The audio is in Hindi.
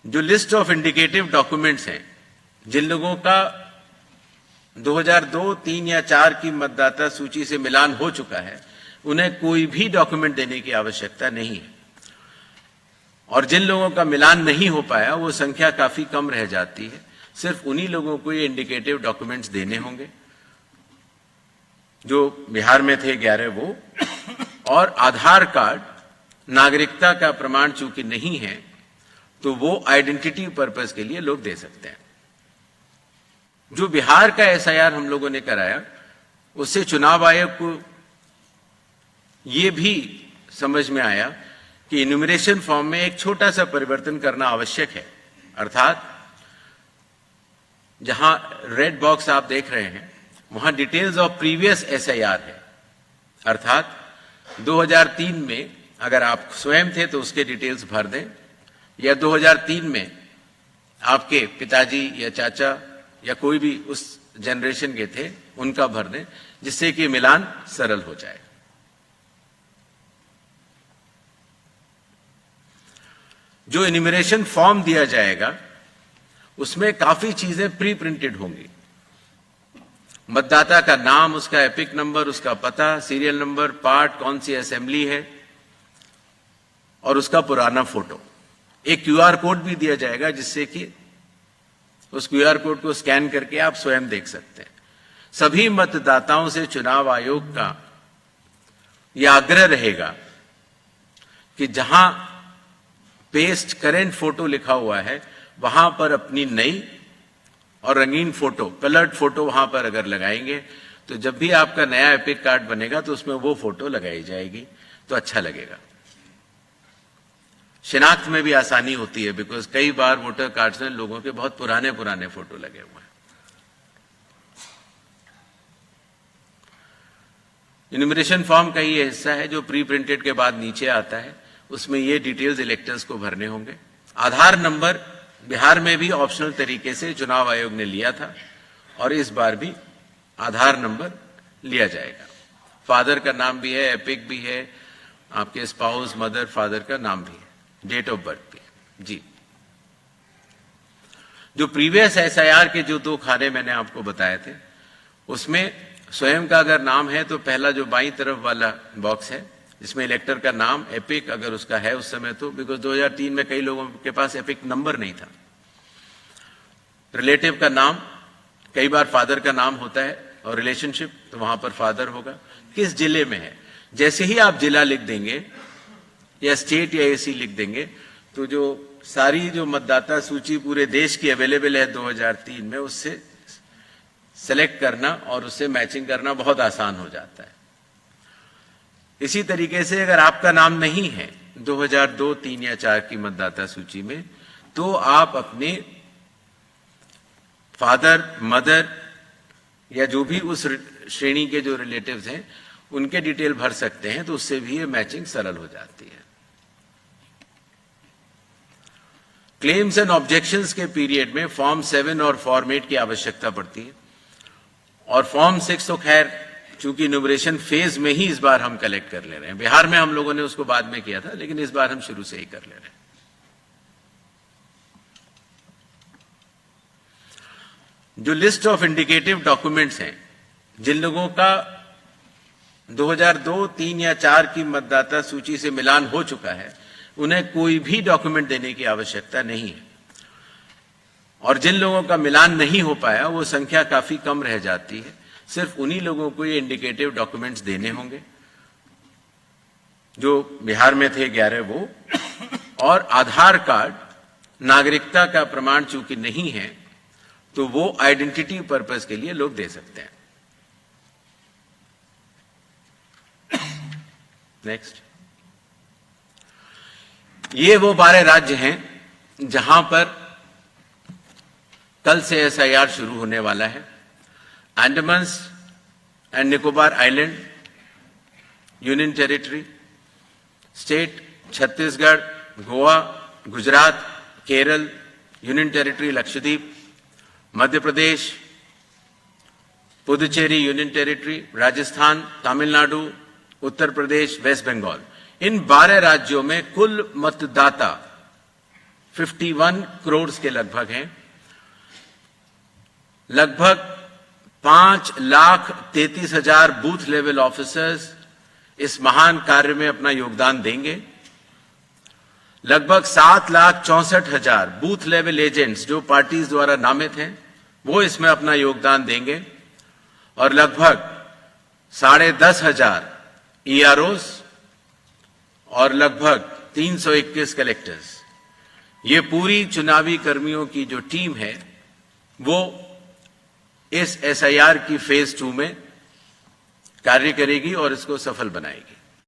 जो लिस्ट ऑफ इंडिकेटिव डॉक्यूमेंट्स हैं, जिन लोगों का 2002, 3 या 4 की मतदाता सूची से मिलान हो चुका है, उन्हें कोई भी डॉक्यूमेंट देने की आवश्यकता नहीं है। और जिन लोगों का मिलान नहीं हो पाया, वो संख्या काफी कम रह जाती है। सिर्फ उन्हीं लोगों को ये इंडिकेटिव डॉक्यूमेंट्स देने होंगे जो बिहार में थे 11 वो, और आधार कार्ड नागरिकता का प्रमाण चूंकि नहीं है तो वो आइडेंटिटी पर्पस के लिए लोग दे सकते हैं। जो बिहार का एसआईआर हम लोगों ने कराया, उससे चुनाव आयोग को ये भी समझ में आया कि इन्यूमरेशन फॉर्म में एक छोटा सा परिवर्तन करना आवश्यक है। अर्थात जहां रेड बॉक्स आप देख रहे हैं, वहां डिटेल्स ऑफ प्रीवियस एसआईआर है। अर्थात 2003 में अगर आप स्वयं थे तो उसके डिटेल्स भर दें, या 2003 में आपके पिताजी या चाचा या कोई भी उस जनरेशन के थे उनका भर दें, जिससे कि मिलान सरल हो जाए। जो इन्यूमरेशन फॉर्म दिया जाएगा उसमें काफी चीजें प्री प्रिंटेड होंगी। मतदाता का नाम, उसका एपिक नंबर, उसका पता, सीरियल नंबर, पार्ट, कौन सी असेंबली है, और उसका पुराना फोटो। एक क्यूआर कोड भी दिया जाएगा जिससे कि उस क्यूआर कोड को स्कैन करके आप स्वयं देख सकते हैं। सभी मतदाताओं से चुनाव आयोग का यह आग्रह रहेगा कि जहां पेस्ट करेंट फोटो लिखा हुआ है, वहां पर अपनी नई और रंगीन फोटो, कलर्ड फोटो वहां पर अगर लगाएंगे तो जब भी आपका नया एपिक कार्ड बनेगा तो उसमें वो फोटो लगाई जाएगी, तो अच्छा लगेगा। शिनाख्त में भी आसानी होती है, बिकॉज कई बार वोटर कार्ड्स में लोगों के बहुत पुराने पुराने फोटो लगे हुए हैं। इन्यूमरेशन फॉर्म का ये हिस्सा है जो प्री प्रिंटेड के बाद नीचे आता है। उसमें ये डिटेल्स इलेक्टर्स को भरने होंगे। आधार नंबर बिहार में भी ऑप्शनल तरीके से चुनाव आयोग ने लिया था और इस बार भी आधार नंबर लिया जाएगा। फादर का नाम भी है, एपिक भी है, आपके स्पाउस, मदर, फादर का नाम भी है, डेट ऑफ बर्थ भी। जी, जो प्रीवियस एसआईआर के जो 2 खाने मैंने आपको बताए थे, उसमें स्वयं का अगर नाम है तो पहला जो बाईं तरफ वाला बॉक्स है जिसमें इलेक्टर का नाम, एपिक अगर उसका है उस समय तो, बिकॉज 2003 में कई लोगों के पास एपिक नंबर नहीं था। रिलेटिव का नाम, कई बार फादर का नाम होता है और रिलेशनशिप, तो वहां पर फादर होगा। किस जिले में है, जैसे ही आप जिला लिख देंगे या स्टेट या एसी लिख देंगे तो जो सारी जो मतदाता सूची पूरे देश की अवेलेबल है 2003 में, उससे सेलेक्ट करना और उससे मैचिंग करना बहुत आसान हो जाता है। इसी तरीके से अगर आपका नाम नहीं है 2002, 3 या 4 की मतदाता सूची में, तो आप अपने फादर, मदर या जो भी उस श्रेणी के जो रिलेटिव्स हैं उनके डिटेल भर सकते हैं, तो उससे भी ये मैचिंग सरल हो जाती है। क्लेम्स एंड ऑब्जेक्शंस के पीरियड में फॉर्म 7 और फॉर्म 8 की आवश्यकता पड़ती है, और फॉर्म 6 तो खैर चूंकि इन्यूमरेशन फेज में ही इस बार हम कलेक्ट कर ले रहे हैं। बिहार में हम लोगों ने उसको बाद में किया था, लेकिन इस बार हम शुरू से ही कर ले रहे हैं। जो लिस्ट ऑफ इंडिकेटिव डॉक्यूमेंट्स हैं, जिन लोगों का 2002, 3 या 4 की मतदाता सूची से मिलान हो चुका है, उन्हें कोई भी डॉक्यूमेंट देने की आवश्यकता नहीं है। और जिन लोगों का मिलान नहीं हो पाया, वो संख्या काफी कम रह जाती है। सिर्फ उन्हीं लोगों को ये इंडिकेटिव डॉक्यूमेंट्स देने होंगे जो बिहार में थे 11 वो, और आधार कार्ड नागरिकता का प्रमाण चूंकि नहीं है तो वो आइडेंटिटी पर्पस के लिए लोग दे सकते हैं। नेक्स्ट, ये वो 12 राज्य हैं जहां पर कल से एसआईआर शुरू होने वाला है। Andaman and Nicobar island union territory, state Chhattisgarh, Goa, Gujarat, Kerala, union territory Lakshadweep, Madhya Pradesh, Puducherry union territory, Rajasthan, Tamil Nadu, Uttar Pradesh, West Bengal. इन 12 राज्यों में कुल मतदाता 51 करोड़ के लगभग हैं। लगभग 5,33,000 बूथ लेवल ऑफिसर्स इस महान कार्य में अपना योगदान देंगे। लगभग 7,64,000 बूथ लेवल एजेंट्स जो पार्टीज द्वारा नामित हैं वो इसमें अपना योगदान देंगे और लगभग 10,500 EROs और लगभग 321 कलेक्टर्स, ये पूरी चुनावी कर्मियों की जो टीम है वो इस SIR की फेज 2 में कार्य करेगी और इसको सफल बनाएगी।